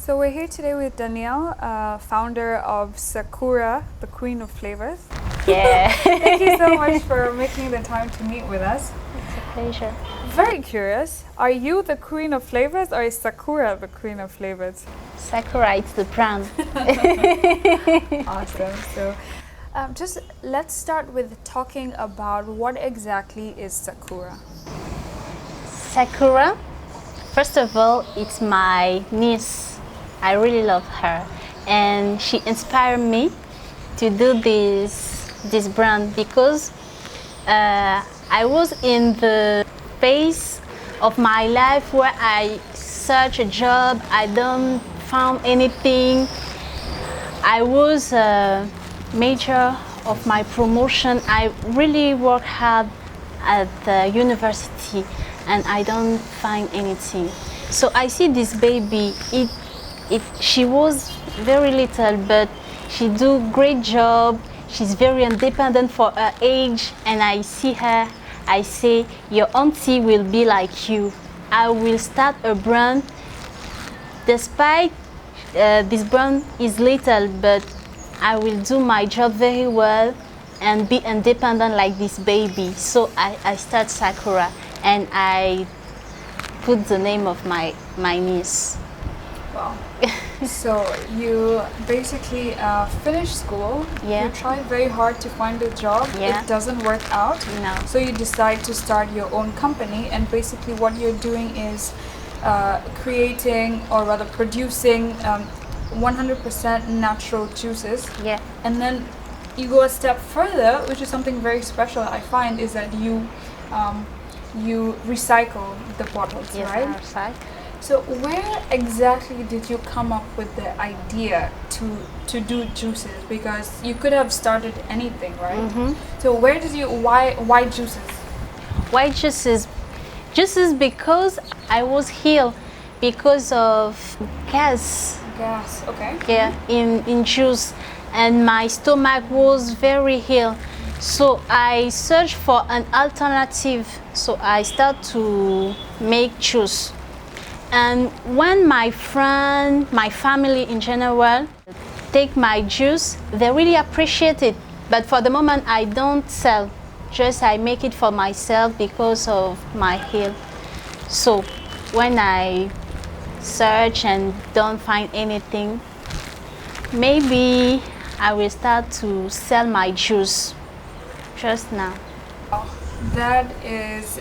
So we're here today with Danielle, founder of Sakura, the Queen of Flavors. Yeah. Thank you so much for making the time to meet with us. It's a pleasure. Very curious, are you the Queen of Flavors or is Sakura the Queen of Flavors? Sakura, it's the brand. Awesome. So just let's start with talking about what exactly is Sakura. Sakura, first of all, it's my niece. I really love her, and she inspired me to do this brand because I was in the phase of my life where I search a job, I don't found anything. I was a major of my promotion. I really worked hard at the university and I don't find anything. So I see this baby, she was very little, but she do great job. She's very independent for her age, and I see her, I say, your auntie will be like you. I will start a brand. Despite this brand is little, but I will do my job very well and be independent like this baby. So I start Sakura, and I put the name of my niece. Wow. So you basically finished school. Yeah. You tried very hard to find a job. Yeah. It doesn't work out. No. So you decide to start your own company, and basically what you're doing is creating, or rather producing, 100% natural juices. Yeah. And then you go a step further, which is something very special I find, is that you recycle the bottles, Yes, right? outside. So where exactly did you come up with the idea to do juices? Because you could have started anything, right? Mm-hmm. So why juices? Why juices? Juices because I was ill because of gas. Gas, okay. Yeah, in juice, and my stomach was very ill. So I searched for an alternative. So I start to make juice. And when my friend, my family in general, take my juice, they really appreciate it. But for the moment, I don't sell. Just I make it for myself because of my health. So when I search and don't find anything, maybe I will start to sell my juice just now. That is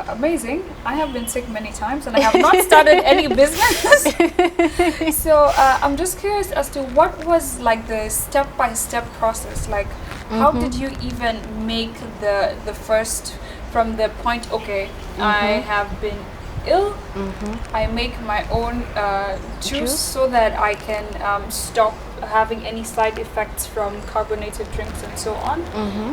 amazing. I have been sick many times and I have not started any business. So I'm just curious as to what was like the step-by-step process. Like, how did you even make the first, from the point, okay, I have been ill, I make my own juice so that I can stop having any side effects from carbonated drinks and so on,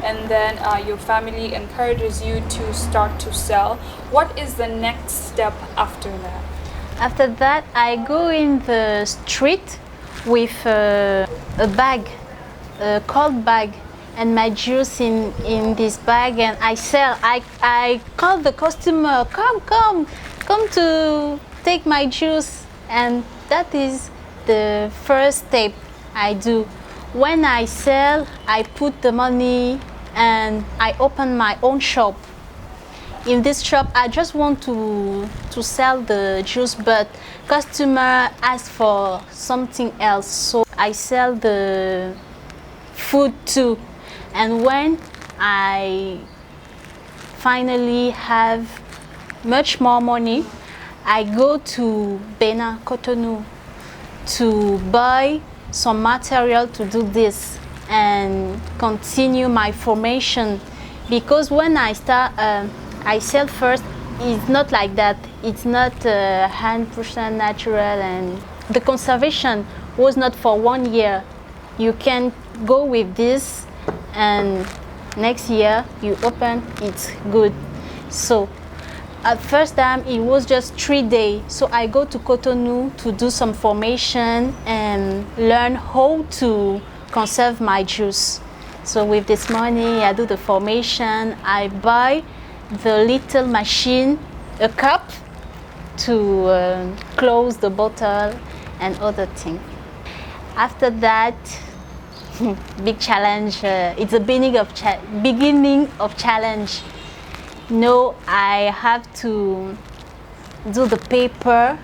and then your family encourages you to start to sell. What is the next step after that? After that, I go in the street with a bag, a cold bag, and my juice in this bag, and I sell. I call the customer, come to take my juice, and that is the first step I do. When I sell, I put the money and I open my own shop. In this shop, I just want to sell the juice, but customer ask for something else, so I sell the food too. And when I finally have much more money, I go to Benin, Cotonou, to buy some material to do this and continue my formation. Because when I start, I sell first, it's not like that. It's not 100% natural, and the conservation was not for 1 year. You can go with this and next year you open, it's good. So at first time it was just 3 days. So I go to Cotonou to do some formation and learn how to conserve my juice. So with this money I do the formation, I buy the little machine, a cup to close the bottle, and other things. After that, big challenge. It's the beginning of challenge. No, I have to do the paper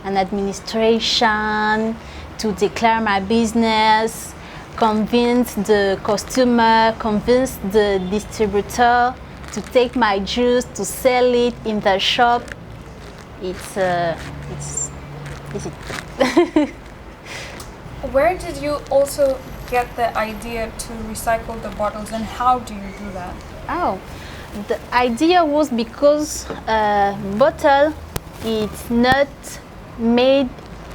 and administration to declare my business, convince the customer, convince the distributor to take my juice to sell it in the shop. It's Where did you also get the idea to recycle the bottles, and how do you do that? Oh, the idea was because bottle is not made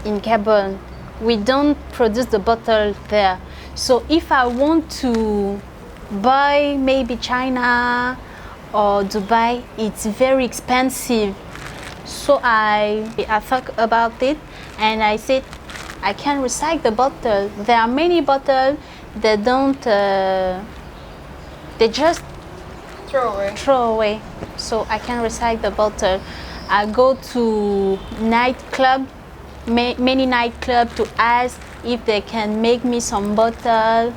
in Gabon. We don't produce the bottle there. So if I want to buy maybe China or Dubai, it's very expensive. So I thought about it and I said, I can recycle the bottle. There are many bottles that don't, they just throw away. So I can recycle the bottle. I go to nightclub, many nightclubs to ask if they can make me some bottle.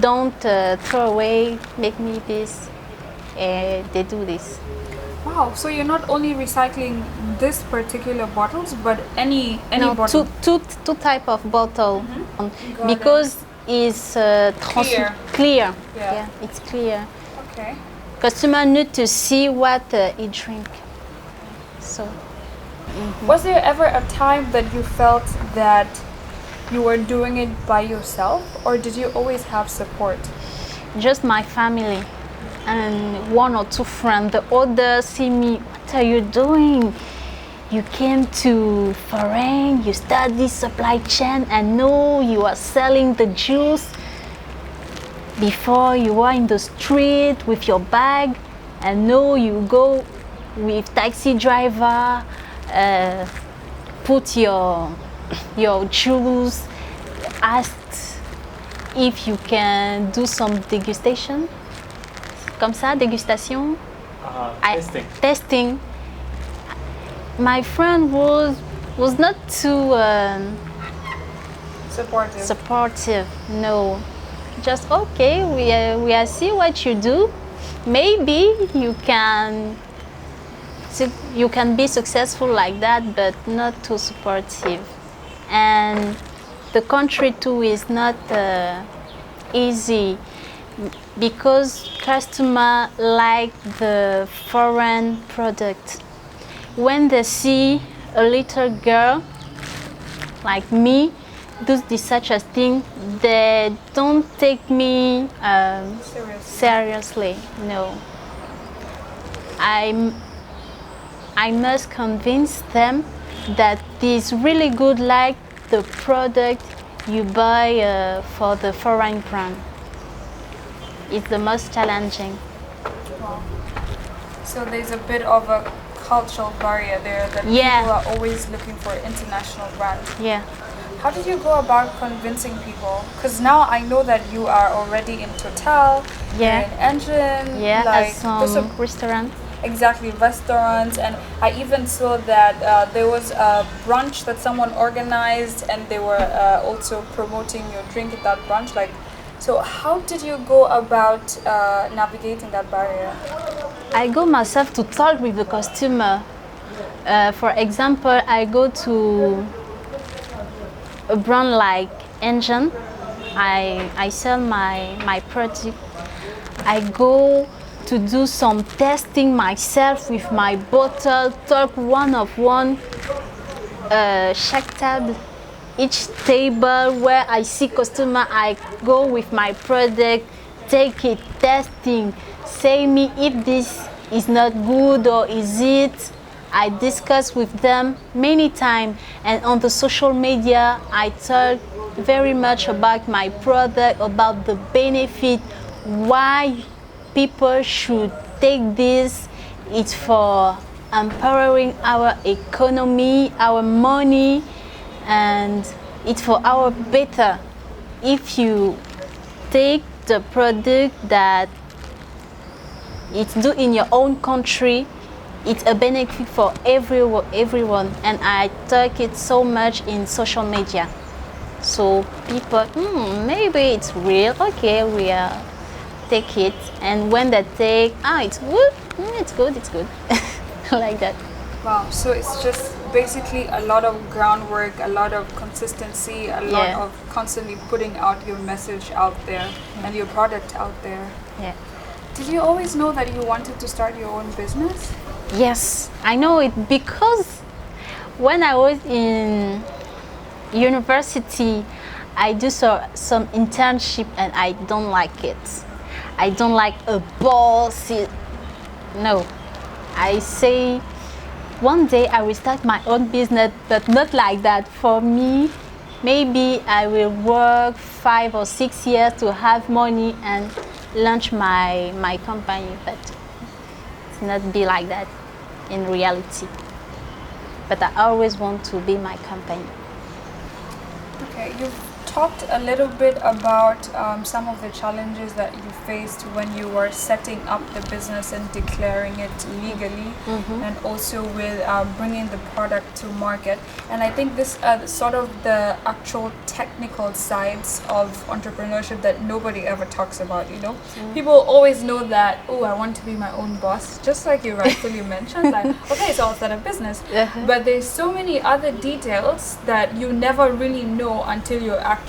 Don't throw away, make me this. They do this. Wow, so you're not only recycling this particular bottles, but any No, bottle? two type of bottle. Got Because it's clear. Yeah. It's clear. Okay. Customer need to see what he drink. So Was there ever a time that you felt that you were doing it by yourself, or did you always have support? just my family and one or two friends. The others see me, what are you doing? You came to foreign, you study supply chain, and now you are selling the juice. Before you were in the street with your bag, and now you go with taxi driver, put your juice, ask if you can do some degustation. Comme ça, dégustation. Testing. My friend was not too supportive. No, just okay. We see what you do. Maybe you can be successful like that, but not too supportive. And the country too is not easy because customer like the foreign product. When they see a little girl like me do this such a thing, they don't take me seriously. No, I must convince them that it's really good, like the product you buy for the foreign brand. It's the most challenging. Wow. So there's a bit of a cultural barrier there that Yeah. people are always looking for international brands. Yeah. How did you go about convincing people? Because now I know that you are already in Total, Yeah. you're in Engine, Yeah, like at some there's a restaurant. exactly restaurants, and I even saw that there was a brunch that someone organized, and they were also promoting your drink at that brunch. Like, so how did you go about navigating that barrier? I go myself to talk with the customer. For example, I go to a brand like Engine. I sell my product. I go to do some testing myself with my bottle, talk one-on-one, chaque table, each table where I see customer, I go with my product, take it, testing, say me if this is not good or is it. I discuss with them many times, and on the social media I talk very much about my product, about the benefit, why people should take this. It's for empowering our economy, our money, and it's for our better. If you take the product that it's do in your own country, it's a benefit for everyone, and I talk it so much in social media. So people, maybe it's real. Okay, we take it, and when they take, it's good, it's good, like that. Wow, so it's just basically a lot of groundwork, a lot of consistency, a lot Yeah. of constantly putting out your message out there and your product out there. Yeah. Did you always know that you wanted to start your own business? Yes, I know it because when I was in university, I do some internship and I don't like it. I don't like a boss. No, I say one day I will start my own business, but not like that. For me, maybe I will work 5 or 6 years to have money and launch my company, but it's not be like that in reality. But I always want to be my company. Okay, you've talked a little bit about some of the challenges that you faced when you were setting up the business and declaring it legally, and also with bringing the product to market. And I think this sort of the actual technical sides of entrepreneurship that nobody ever talks about, you know? People always know that, oh, I want to be my own boss, just like you rightfully mentioned, like, okay, so I'll start a business. But there's so many other details that you never really know until you're actually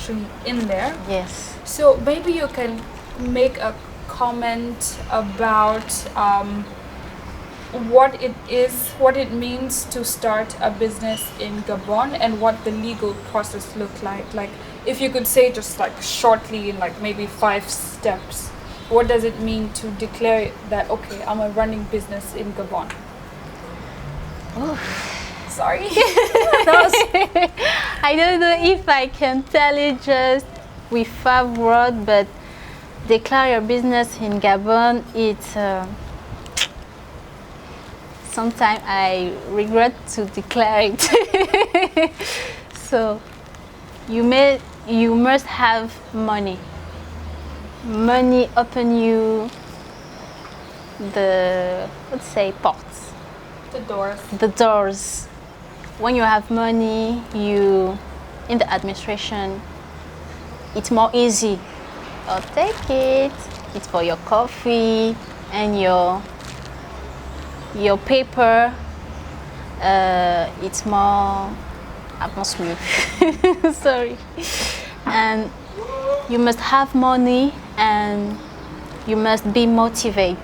in there. Yes. So maybe you can make a comment about what it is, what it means to start a business in Gabon, and what the legal process look like. Like, if you could say just like shortly in like maybe 5 steps, what does it mean to declare that, okay, I'm a running business in Gabon? Sorry. I don't know if I can tell it just with 5 words, but declare your business in Gabon, it's sometimes I regret to declare it. So you must have money. Money open you the, let's say, ports. The doors. When you have money, you in the administration, it's more easy. Oh, take it. It's for your coffee and your paper. It's more avance mieux. Sorry. And you must have money and you must be motivated.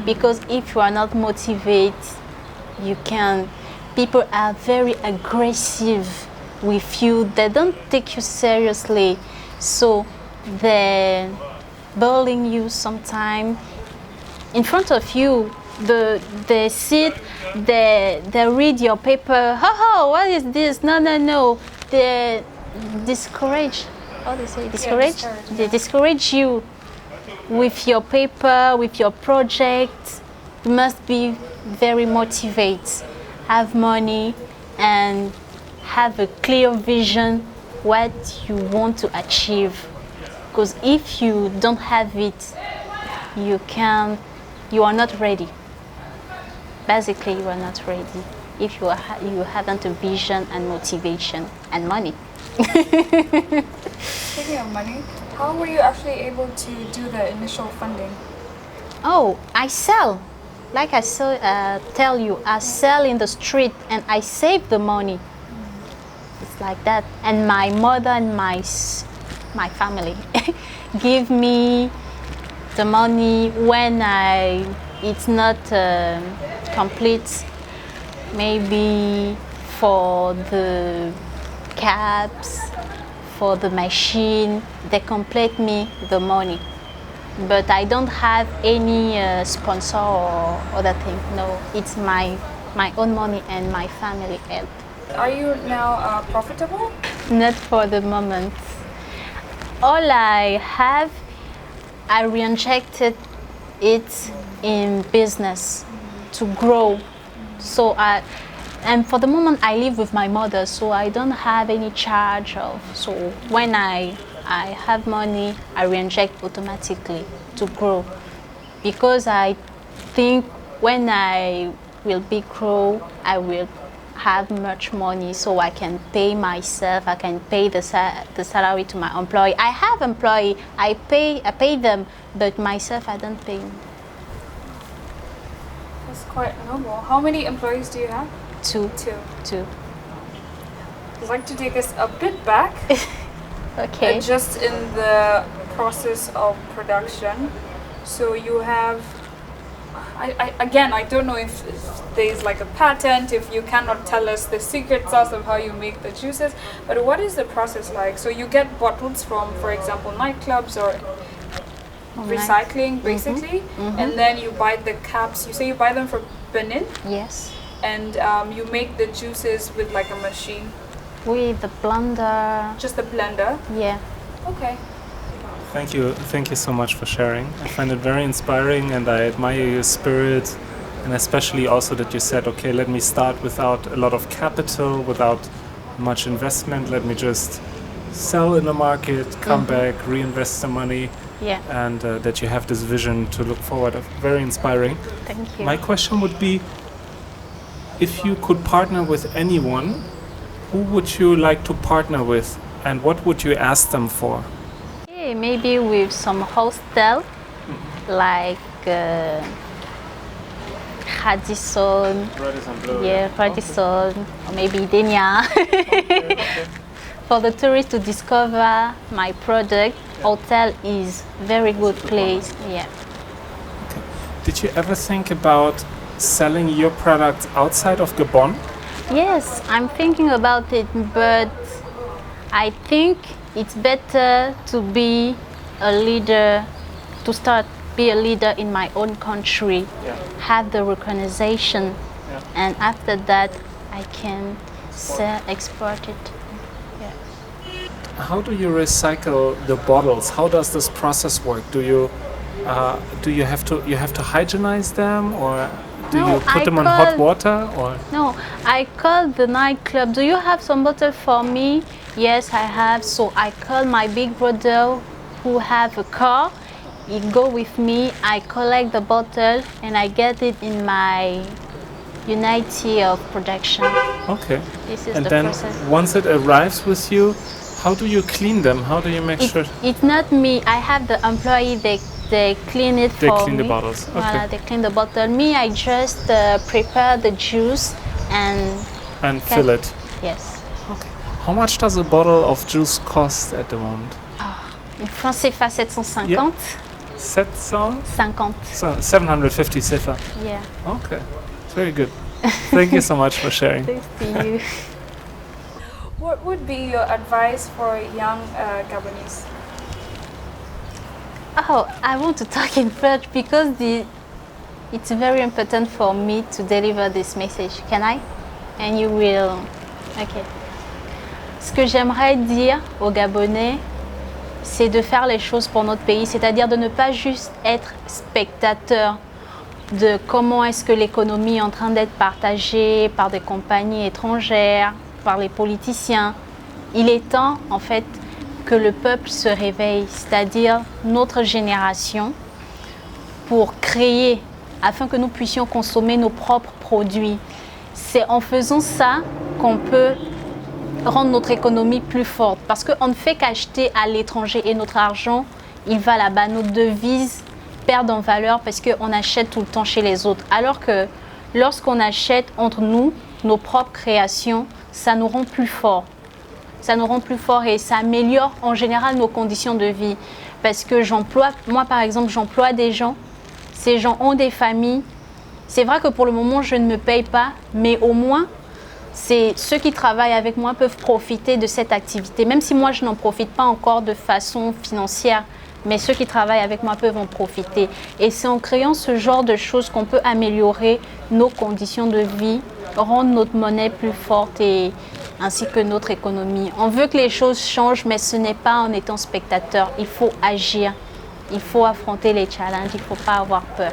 Because if you are not motivated, you can. People are very aggressive with you. They don't take you seriously, so they're bullying you sometimes in front of you. They sit, they read your paper. Oh, what is this? No. They discourage. How do you say discourage? They discourage you with your paper, with your project. You must be very motivated. Have money and have a clear vision what you want to achieve, because if you don't have it, you are not ready. Basically, you are not ready if you haven't a vision and motivation and money. Speaking of money, how were you actually able to do the initial funding? Oh, I sell. Like I tell you, I sell in the street and I save the money. It's like that. And my mother and my family give me the money when it's not complete. Maybe for the caps, for the machine, they complete me the money. But I don't have any sponsor or other thing. No, it's my own money and my family help. Are you now profitable? Not for the moment. All I have, I reinjected it in business to grow. So and for the moment I live with my mother, so I don't have any charge of. So when I have money, I reinject automatically to grow, because I think when I will be grow. I will have much money so I can pay myself. I can pay the salary to my employee. I have employee. I pay them, but myself I don't pay. That's quite noble. How many employees do you have? Two. Two. I'd like to take us a bit back. Okay. Just in the process of production. So you have, I don't know if there's like a patent, if you cannot tell us the secret sauce of how you make the juices, but what is the process like? So you get bottles from, for example, nightclubs or recycling, basically, and then you buy the caps. You say you buy them from Benin? Yes. And you make the juices with like a machine? With the blender. Just the blender? Yeah. Okay. Thank you so much for sharing. I find it very inspiring and I admire your spirit, and especially also that you said, okay, let me start without a lot of capital, without much investment, let me just sell in the market, come back, reinvest the money, and that you have this vision to look forward. Very inspiring. Thank you. My question would be, if you could partner with anyone, who would you like to partner with and what would you ask them for? Maybe with some hostel like Radisson. Yeah, Radisson, or maybe Denia. For the tourists to discover my product, hotel is very good place. Yeah. Okay. Did you ever think about selling your products outside of Gabon? Yes, I'm thinking about it, but I think it's better to be a leader, to be a leader in my own country, have the recognition, and after that I can export it. Yeah. How do you recycle the bottles? How does this process work? Do you have to hygienize them, or do you put them on hot water? Or no, I call the nightclub. Do you have some bottle for me? Yes, I have. So I call my big brother who have a car. He go with me. I collect the bottle and I get it in my unit of production. Okay. This is and the then process. Once it arrives with you, how do you clean them? How do you make sure? It's not me. I have the employee. They clean it for me. They clean the bottles. Okay. Voilà, they clean the bottle. Me, I just prepare the juice and fill it. Yes. Okay. How much does a bottle of juice cost at the moment? En francs CFA 750. Yeah. 750 CFA. Yeah. Okay. Very good. Thank you so much for sharing. Thanks to you. What would be your advice for young Gabonese? Oh, I want to talk in French because it's very important for me to deliver this message. Can I? And you will. Okay. Ce que j'aimerais dire aux Gabonais, c'est de faire les choses pour notre pays, c'est-à-dire de ne pas juste être spectateur de comment est-ce que l'économie est en train d'être partagée par des compagnies étrangères, par les politiciens. Il est temps, en fait, que le peuple se réveille, c'est-à-dire notre génération, pour créer, afin que nous puissions consommer nos propres produits. C'est en faisant ça qu'on peut rendre notre économie plus forte, parce qu'on ne fait qu'acheter à l'étranger et notre argent, il va là-bas, nos devises perdent en valeur parce qu'on achète tout le temps chez les autres. Alors que lorsqu'on achète entre nous, nos propres créations, ça nous rend plus forts. Ça nous rend plus forts et ça améliore en général nos conditions de vie. Parce que moi par exemple, j'emploie des gens, ces gens ont des familles. C'est vrai que pour le moment, je ne me paye pas, mais au moins, ceux qui travaillent avec moi peuvent profiter de cette activité. Même si moi, je n'en profite pas encore de façon financière, mais ceux qui travaillent avec moi peuvent en profiter. Et c'est en créant ce genre de choses qu'on peut améliorer nos conditions de vie, rendre notre monnaie plus forte ainsi que notre économie. On veut que les choses changent, mais ce n'est pas en étant spectateur. Il faut agir, il faut affronter les challenges, il ne faut pas avoir peur.